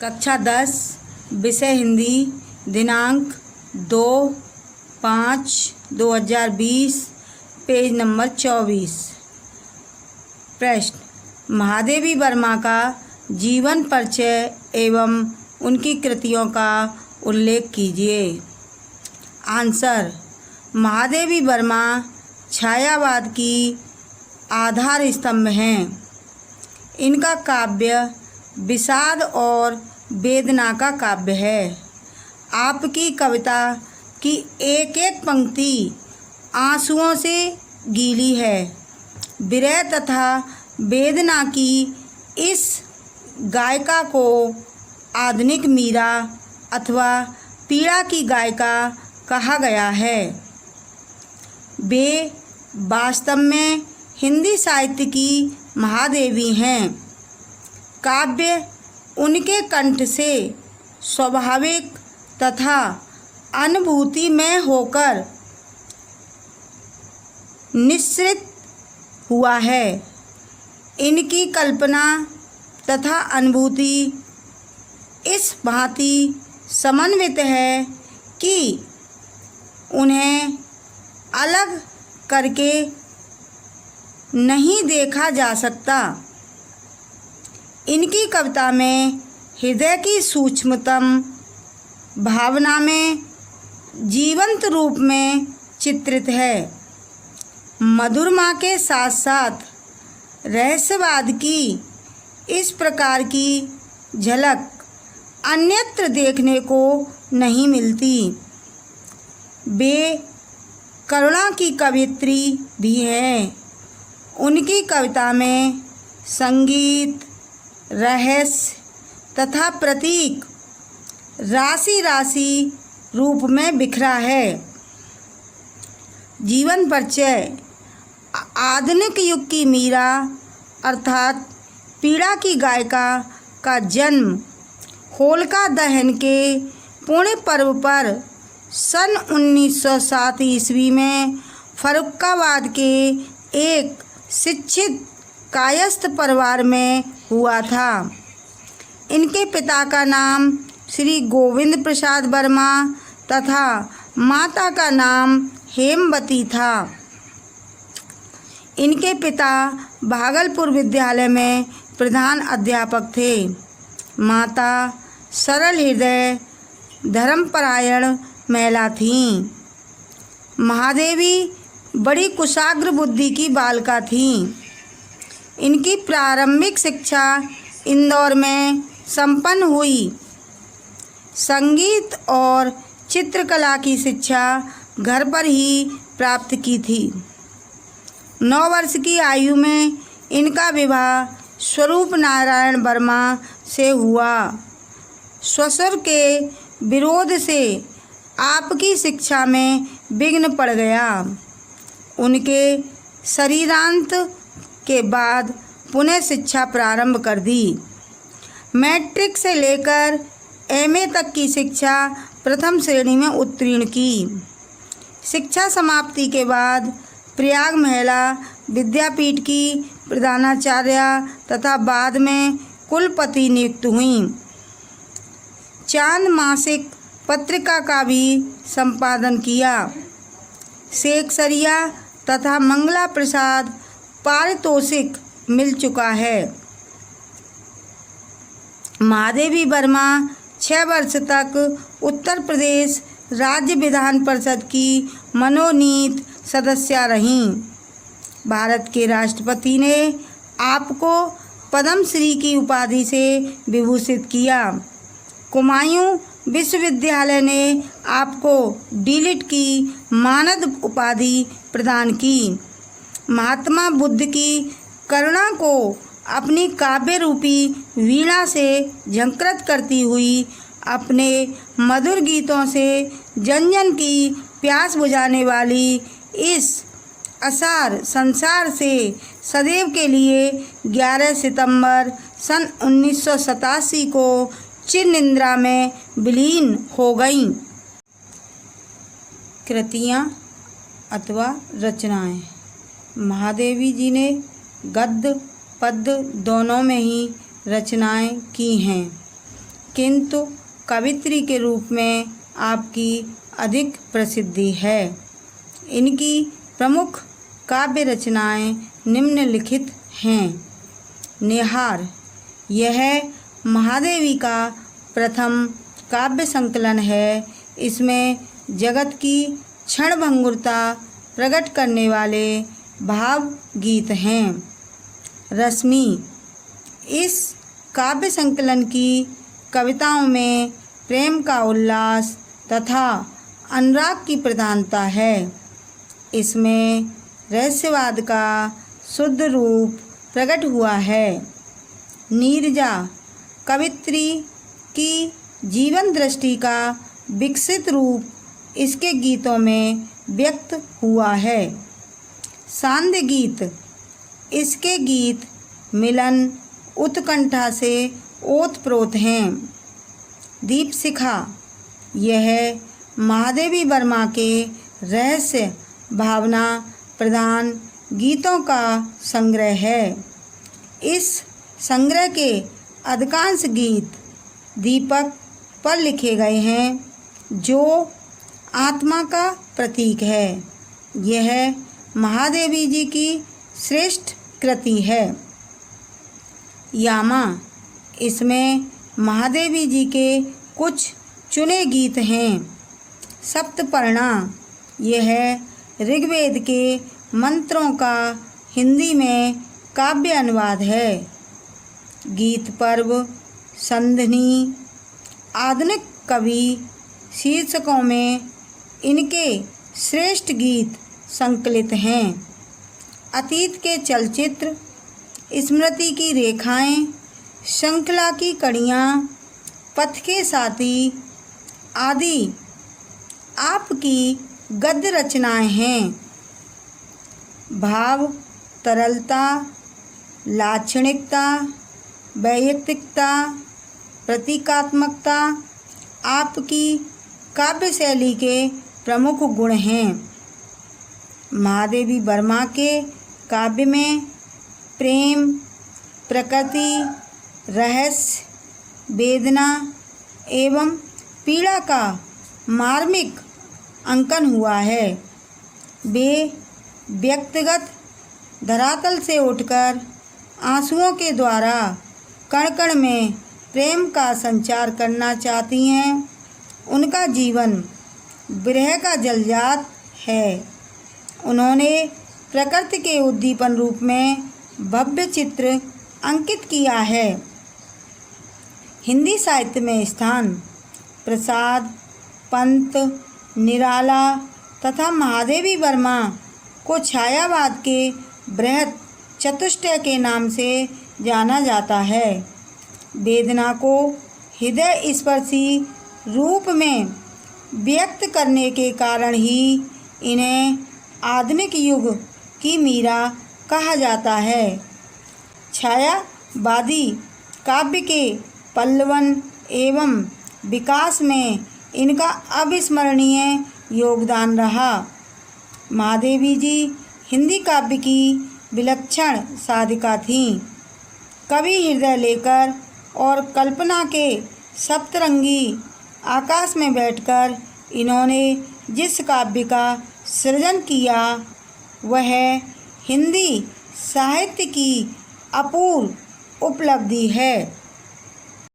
कक्षा 10 विषय हिंदी, दिनांक 2/5/2020, पेज नंबर 24। प्रश्न, महादेवी वर्मा का जीवन परिचय एवं उनकी कृतियों का उल्लेख कीजिए। आंसर, महादेवी वर्मा छायावाद की आधार स्तंभ हैं। इनका काव्य विषाद और वेदना का काव्य है। आपकी कविता की एक एक पंक्ति आंसुओं से गीली है। विरह तथा वेदना की इस गायिका को आधुनिक मीरा अथवा पीड़ा की गायिका कहा गया है। वे वास्तव में हिंदी साहित्य की महादेवी हैं। काव्य उनके कंठ से स्वाभाविक तथा अनुभूतिमय होकर निःसृत हुआ है। इनकी कल्पना तथा अनुभूति इस भांति समन्वित है कि उन्हें अलग करके नहीं देखा जा सकता। इनकी कविता में हृदय की सूक्ष्मतम भावना में जीवंत रूप में चित्रित है। मधुरमा के साथ साथ रहस्यवाद की इस प्रकार की झलक अन्यत्र देखने को नहीं मिलती। वे करुणा की कवयित्री भी हैं। उनकी कविता में संगीत, रहस्य तथा प्रतीक राशि राशि रूप में बिखरा है। जीवन परिचय, आधुनिक युग की मीरा अर्थात पीड़ा की गायिका का जन्म होलिका दहन के पुण्य पर्व पर सन 1907 ईस्वी में फर्रुखाबाद के एक शिक्षित कायस्थ परिवार में हुआ था। इनके पिता का नाम श्री गोविंद प्रसाद वर्मा तथा माता का नाम हेमवती था। इनके पिता भागलपुर विद्यालय में प्रधान अध्यापक थे। माता सरल हृदय, धर्मपरायण महिला थीं। महादेवी बड़ी कुशाग्र बुद्धि की बालिका थीं। इनकी प्रारंभिक शिक्षा इंदौर में संपन्न हुई। संगीत और चित्रकला की शिक्षा घर पर ही प्राप्त की थी। 9 वर्ष की आयु में इनका विवाह स्वरूप नारायण वर्मा से हुआ। ससुर के विरोध से आपकी शिक्षा में विघ्न पड़ गया। उनके शरीरांत के बाद पुनः शिक्षा प्रारंभ कर दी। मैट्रिक से लेकर एमए तक की शिक्षा प्रथम श्रेणी में उत्तीर्ण की। शिक्षा समाप्ति के बाद प्रयाग महिला विद्यापीठ की प्रधानाचार्य तथा बाद में कुलपति नियुक्त हुईं। चांद मासिक पत्रिका का भी संपादन किया। शेखसरिया तथा मंगला प्रसाद पारितोषिक मिल चुका है। महादेवी वर्मा 6 वर्ष तक उत्तर प्रदेश राज्य विधान परिषद की मनोनीत सदस्य रहीं। भारत के राष्ट्रपति ने आपको पद्मश्री की उपाधि से विभूषित किया। कुमायूं विश्वविद्यालय ने आपको डीलिट की मानद उपाधि प्रदान की। महात्मा बुद्ध की करुणा को अपनी काव्य रूपी वीणा से झंकृत करती हुई अपने मधुर गीतों से जन जन की प्यास बुझाने वाली इस असार संसार से सदैव के लिए 11 सितंबर सन 1987 को चिर निद्रा में विलीन हो गईं। कृतियाँ अथवा रचनाएं। महादेवी जी ने गद्य पद्य दोनों में ही रचनाएं की हैं। किंतु कवित्री के रूप में आपकी अधिक प्रसिद्धि है। इनकी प्रमुख काव्य रचनाएं निम्नलिखित हैं। निहार, यह महादेवी का प्रथम काव्य संकलन है। इसमें जगत की क्षणभंगुरता प्रकट करने वाले भाव गीत हैं। रश्मि, इस काव्य संकलन की कविताओं में प्रेम का उल्लास तथा अनुराग की प्रधानता है। इसमें रहस्यवाद का शुद्ध रूप प्रकट हुआ है। नीरजा, कवित्री की जीवन दृष्टि का विकसित रूप इसके गीतों में व्यक्त हुआ है। सांध्य गीत, इसके गीत मिलन उत्कंठा से ओतप्रोत हैं। दीपशिखा, यह महादेवी वर्मा के रहस्य भावना प्रधान गीतों का संग्रह है। इस संग्रह के अधिकांश गीत दीपक पर लिखे गए हैं, जो आत्मा का प्रतीक है। यह महादेवी जी की श्रेष्ठ कृति है। यामा, इसमें महादेवी जी के कुछ चुने गीत हैं। सप्तपर्णा, यह ऋग्वेद के मंत्रों का हिंदी में काव्य अनुवाद है। गीत पर्व, संधिनी, आधुनिक कवि शीर्षकों में इनके श्रेष्ठ गीत संकलित हैं। अतीत के चलचित्र, स्मृति की रेखाएं, श्रृंखला की कड़ियाँ, पथ के साथी आदि आपकी गद्य रचनाएं हैं। भाव, तरलता, लाक्षणिकता, वैयक्तिकता, प्रतीकात्मकता आपकी काव्य शैली के प्रमुख गुण हैं। महादेवी वर्मा के काव्य में प्रेम, प्रकृति, रहस्य, वेदना एवं पीड़ा का मार्मिक अंकन हुआ है। वे व्यक्तिगत धरातल से उठकर आंसुओं के द्वारा कण कण में प्रेम का संचार करना चाहती हैं। उनका जीवन विरह का जलजात है। उन्होंने प्रकृति के उद्दीपन रूप में भव्य चित्र अंकित किया है। हिंदी साहित्य में स्थान प्रसाद, पंत, निराला तथा महादेवी वर्मा को छायावाद के बृहत चतुष्टय के नाम से जाना जाता है। वेदना को हृदय स्पर्शी रूप में व्यक्त करने के कारण ही इन्हें आधुनिक युग की मीरा कहा जाता है। छायावादी काव्य के पल्लवन एवं विकास में इनका अविस्मरणीय योगदान रहा। महादेवी जी हिंदी काव्य की विलक्षण साधिका थीं। कवि हृदय लेकर और कल्पना के सप्तरंगी आकाश में बैठकर इन्होंने जिस काव्य का सृजन किया वह हिंदी साहित्य की अपूर्व उपलब्धि है।